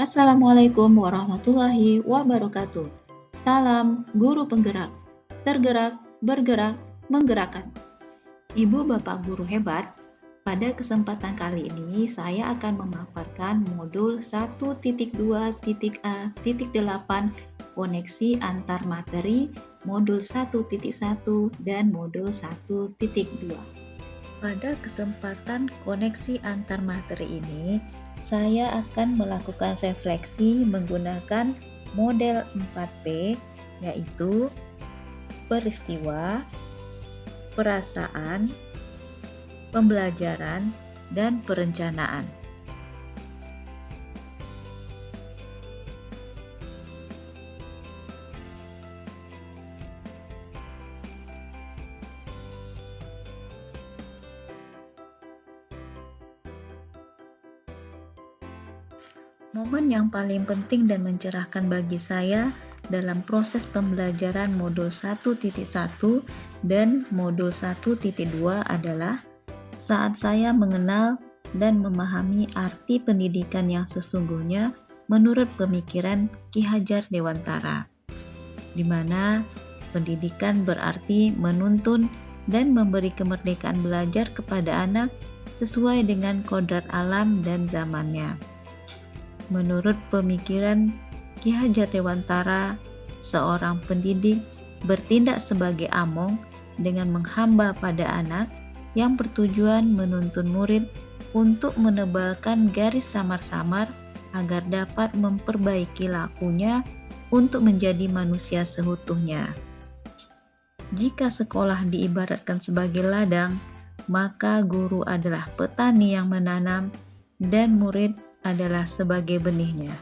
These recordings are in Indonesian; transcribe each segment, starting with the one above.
Assalamualaikum warahmatullahi wabarakatuh. Salam guru penggerak, tergerak, bergerak, menggerakkan. Ibu bapak guru hebat, pada kesempatan kali ini saya akan memaparkan modul 1.2.a.8 koneksi antar materi modul 1.1 dan modul 1.2. Pada kesempatan koneksi antar materi ini, saya akan melakukan refleksi menggunakan model 4P, yaitu peristiwa, perasaan, pembelajaran, dan perencanaan. Momen yang paling penting dan mencerahkan bagi saya dalam proses pembelajaran modul 1.1 dan modul 1.2 adalah saat saya mengenal dan memahami arti pendidikan yang sesungguhnya menurut pemikiran Ki Hajar Dewantara, di mana pendidikan berarti menuntun dan memberi kemerdekaan belajar kepada anak sesuai dengan kodrat alam dan zamannya. Menurut pemikiran Ki Hajar Dewantara, seorang pendidik bertindak sebagai among dengan menghamba pada anak yang bertujuan menuntun murid untuk menebalkan garis samar-samar agar dapat memperbaiki lakunya untuk menjadi manusia seutuhnya. Jika sekolah diibaratkan sebagai ladang, maka guru adalah petani yang menanam dan murid adalah sebagai benihnya.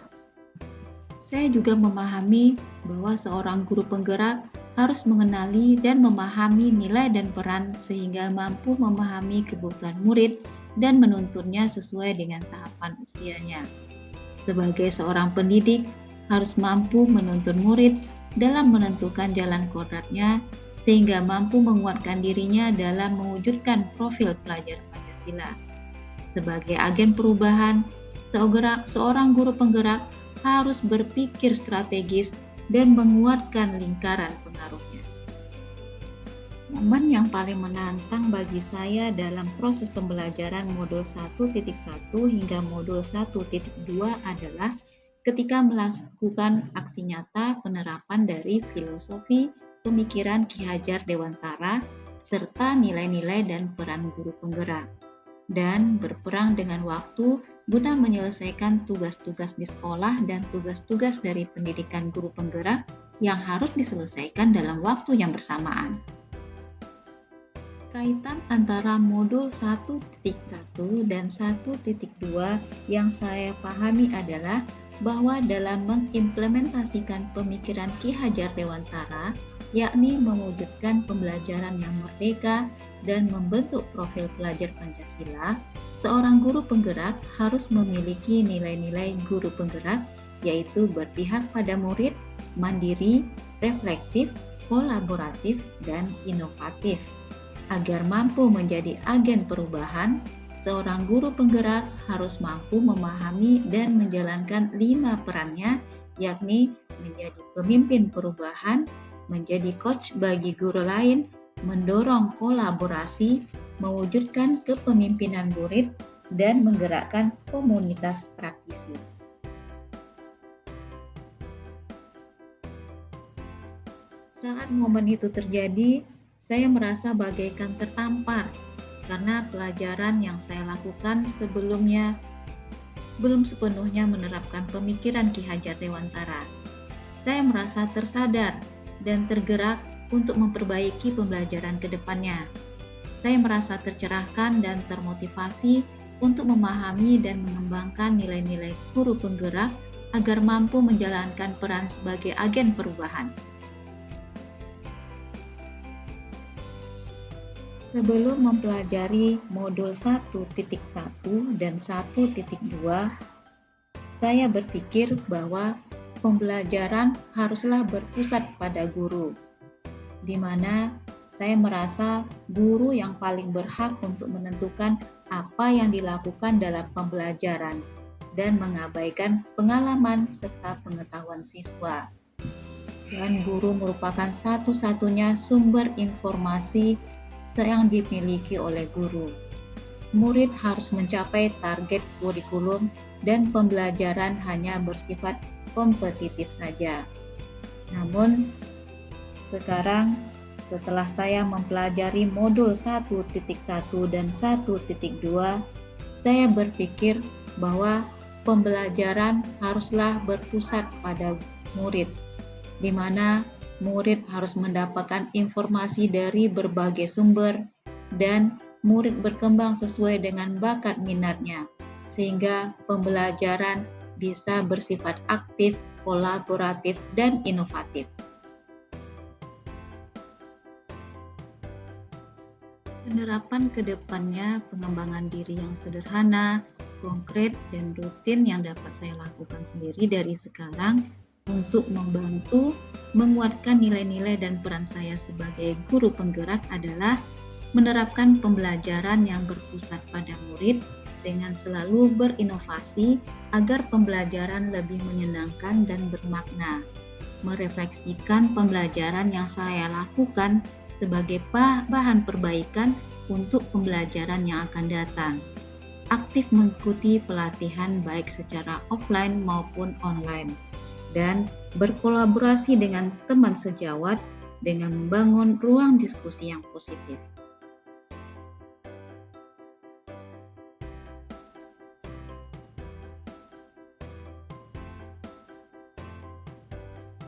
Saya juga memahami bahwa seorang guru penggerak harus mengenali dan memahami nilai dan peran sehingga mampu memahami kebutuhan murid dan menuntunnya sesuai dengan tahapan usianya. Sebagai seorang pendidik, harus mampu menuntun murid dalam menentukan jalan kodratnya sehingga mampu menguatkan dirinya dalam mewujudkan profil pelajar Pancasila. Sebagai agen perubahan, seorang guru penggerak harus berpikir strategis dan menguatkan lingkaran pengaruhnya. Momen yang paling menantang bagi saya dalam proses pembelajaran modul 1.1 hingga modul 1.2 adalah ketika melakukan aksi nyata penerapan dari filosofi pemikiran Ki Hajar Dewantara serta nilai-nilai dan peran guru penggerak, dan berperang dengan waktu guna menyelesaikan tugas-tugas di sekolah dan tugas-tugas dari pendidikan guru penggerak yang harus diselesaikan dalam waktu yang bersamaan. Kaitan antara modul 1.1 dan 1.2 yang saya pahami adalah bahwa dalam mengimplementasikan pemikiran Ki Hajar Dewantara, yakni mewujudkan pembelajaran yang merdeka dan membentuk profil pelajar Pancasila, seorang guru penggerak harus memiliki nilai-nilai guru penggerak, yaitu berpihak pada murid, mandiri, reflektif, kolaboratif, dan inovatif. Agar mampu menjadi agen perubahan, seorang guru penggerak harus mampu memahami dan menjalankan 5 perannya, yakni menjadi pemimpin perubahan, menjadi coach bagi guru lain, mendorong kolaborasi, mewujudkan kepemimpinan murid, dan menggerakkan komunitas praktisi. Saat momen itu terjadi, saya merasa bagaikan tertampar karena pelajaran yang saya lakukan sebelumnya belum sepenuhnya menerapkan pemikiran Ki Hajar Dewantara. Saya merasa tersadar dan tergerak untuk memperbaiki pembelajaran ke depannya. Saya merasa tercerahkan dan termotivasi untuk memahami dan mengembangkan nilai-nilai guru penggerak agar mampu menjalankan peran sebagai agen perubahan. Sebelum mempelajari modul 1.1 dan 1.2, saya berpikir bahwa pembelajaran haruslah berpusat pada guru, di mana saya merasa guru yang paling berhak untuk menentukan apa yang dilakukan dalam pembelajaran. dan mengabaikan pengalaman serta pengetahuan siswa. Dan guru merupakan satu-satunya sumber informasi yang dimiliki oleh guru. Murid harus mencapai target kurikulum dan pembelajaran hanya bersifat kompetitif saja. Namun, sekarang setelah saya mempelajari modul 1.1 dan 1.2, saya berpikir bahwa pembelajaran haruslah berpusat pada murid, di mana murid harus mendapatkan informasi dari berbagai sumber dan murid berkembang sesuai dengan bakat minatnya, sehingga pembelajaran bisa bersifat aktif, kolaboratif, dan inovatif. Penerapan ke depannya pengembangan diri yang sederhana, konkret, dan rutin yang dapat saya lakukan sendiri dari sekarang untuk membantu menguatkan nilai-nilai dan peran saya sebagai guru penggerak adalah menerapkan pembelajaran yang berpusat pada murid dengan selalu berinovasi agar pembelajaran lebih menyenangkan dan bermakna, merefleksikan pembelajaran yang saya lakukan sebagai bahan perbaikan untuk pembelajaran yang akan datang. Aktif mengikuti pelatihan baik secara offline maupun online, dan berkolaborasi dengan teman sejawat dengan membangun ruang diskusi yang positif.